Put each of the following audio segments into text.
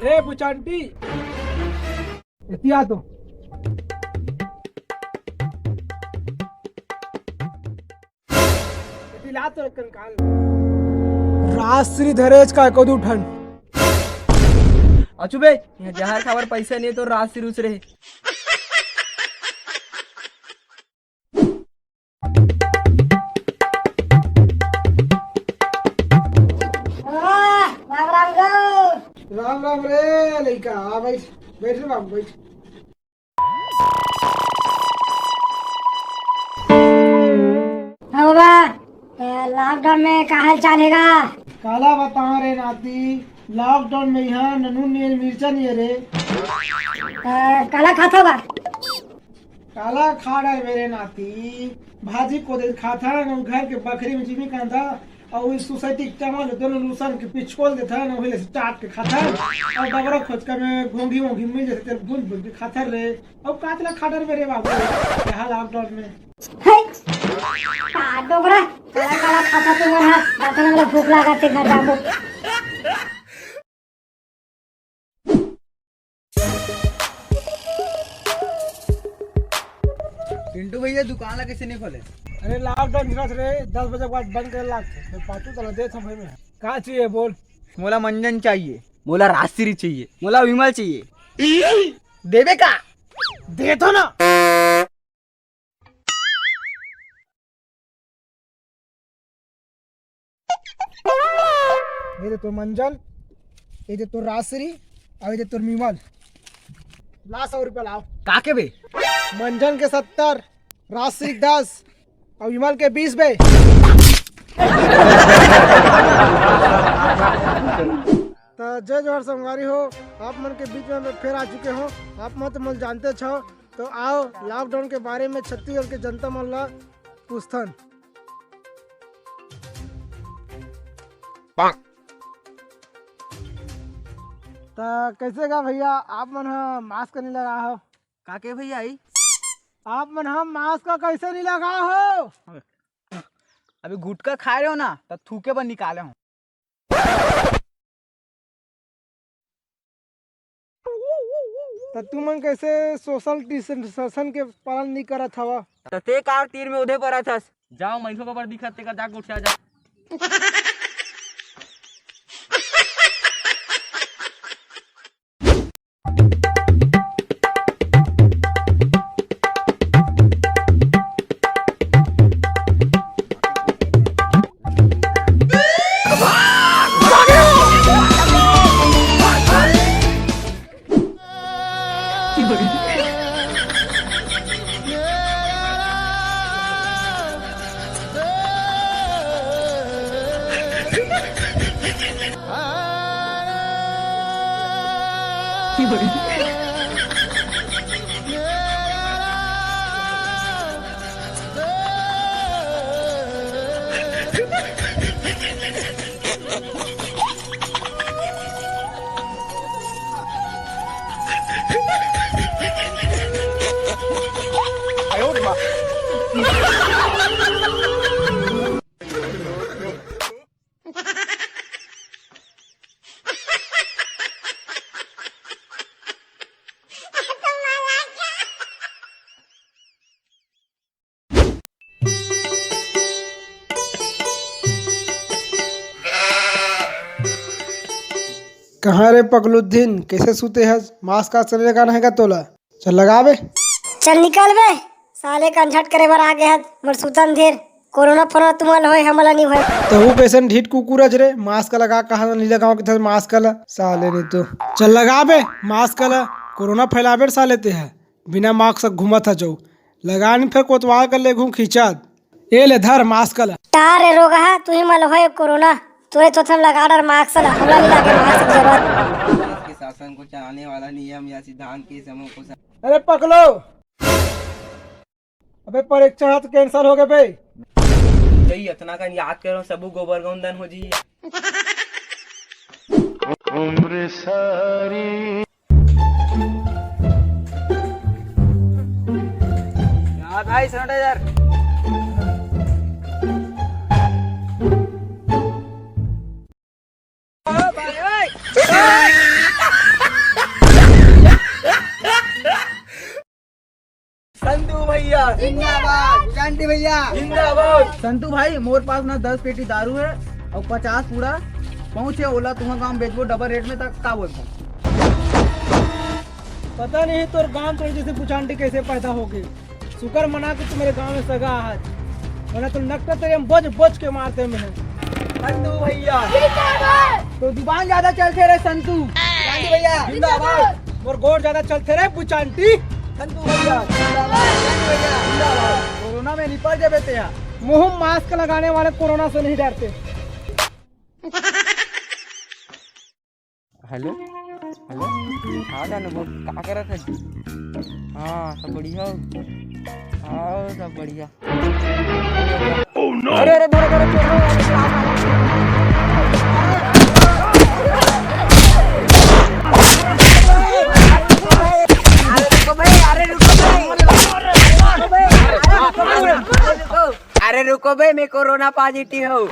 ए बुचांटी इतिया तो ला तो कंकाल राश्री धरेज का कोदू ठन अचू बे यहाँ जहर खावर पैसा नहीं तो रात सिर उचरे राम राम रे लइका आ बैठ बैठ रे बाबू बैठ। लॉकडाउन में का हाल चाल हैगा? काला बता रे नाती लॉकडाउन में यहाँ ननू ने मिर्चा नहीं रे काला खाता बा काला खा डाल मेरे नाती भाजी को दे खाता न घर के बकरी में जिमी कांदा और इस सोसाइटी के चमल दोनों लूसन के पिचकोल देता न वही से चाट के खाता और डबरा खोज का में घोंगी घोंगी में जैसे तेरे भूल भूल के खाता रे और कातला खा डाल मेरे बाबू यहाँ लॉकडाउन में डोगरा काला काला खाता तो वहां बातों में भूख लगा ते घर जाबो। पिंटू भैया दुकान ला कैसे नहीं खोले? अरे लॉकडाउन झिरस रे 10 बजे के बाद बंद कर लाग तो पातू तला दे हम में का चाहिए बोल। मोला मंजन चाहिए, मोला राजश्री चाहिए, मोला विमल चाहिए। देवे का दे तो ना ये तो मंजन ये तो राजश्री और ये तो विमल ला 100 रुपया लाओ। काके बे? मंजन के 70 राजश्री 10 और विमल के 20 बे। तो जय जोहर संगवारी हो आप मन के बीच में फिर आ चुके हो। आप मत मन जानते छो तो आओ लॉकडाउन के बारे में छत्तीसगढ़ के जनता मन ला पूछथन। तो कैसे गा भैया आप मन मास्क नहीं लगा हो? काके भैया आई आप मन हम मास्क का कैसे नहीं लगा हो? अभी गुटका खा रहे हो ना तब थूके पर निकाले हो। तो तुम मन कैसे सोशल डिस्टेंसेशन के पालन नहीं करत हवा? तो ते कार तीर में उधे पर थस जाओ मैथो का पर दिखत ते का जाके उठ जा। कहाँ रे पगलुद्दीन कैसे सूते है? मास्क का चले लगाना है तोला चल लगा बे। चल निकल बे साले कंझट करे बर आ गए हत मोर सुतन धेर कोरोना फोना तुमल होय हमला नहीं होय। तो वो कैसन ढीठ कुकुरज रे मास्क लगा कहा नहीं लगाओ कि मास्क ला साले ने तो चल लगा बे मास्क ला कोरोना फैलावे साले ते है बिना मास्क घूमत है जो लगा नहीं फिर कोतवाल कर ले घूम खींचा ए ले धर मास्क ला तारे रोगा तू ही मल होय कोरोना तोरे तो थम लगा डर मास्क ला हमला नहीं लागे मास्क जरूरत। के शासन को चलाने वाला नियम या सिद्धांत के समूह को अरे पकड़ो अबे परीक्षा तो कैंसिल हो गए भाई जई इतना का याद करो सबू गोबर गौंदन हो जी उम्र सारी याद आई सैनिटाइजर जिंदाबाद जिंदाबाद शांति भैया जिंदाबाद। संतू भाई मोर पास ना 10 पेटी दारू है और 50 पूरा पहुँचे ओला तुम्हारा काम बेचबो डबल रेट में तक का बोलता। पता नहीं तोर गांव तोड़ जैसे पुचांटी कैसे पैदा हो गई। शुक्र मना के तू मेरे गांव में सगा आज, वरना तो नकटा तेरे हम बच बच के मारते में। संतू भैया तो दुकान ज्यादा चलते रहे संतू शांति भैया जिंदाबाद। मोर गोड़ ज्यादा चलते रहे पुचांटी। संतू भैया जिंदाबाद शांति भैया जिंदाबाद। कोरोना में निपट जाबे ते यार। मुंह मास्क लगाने वाले कोरोना से नहीं डरते। हेलो हेलो हाँ जानो वो क्या कर रहा था। हाँ सब बढ़िया हाँ सब बढ़िया। अरे अरे धरो धरो अरे रुको भाई मैं कोरोना पॉजिटिव हूँ।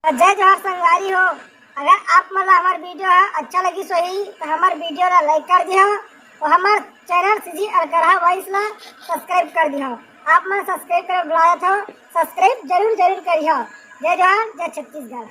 जय जोहार संगवारी हो। अगर आप मतलब हमार वीडियो है अच्छा लगी सही तो हमार वीडियो ला लाइक कर दिया और हमार चैनल सीजी अरगढ़ा वॉइस ला सब्सक्राइब कर दिया। आप मन सब्सक्राइब करे बुलाया था, सब्सक्राइब जरूर जरूर करिए। जय जोहार जय छत्तीसगढ़।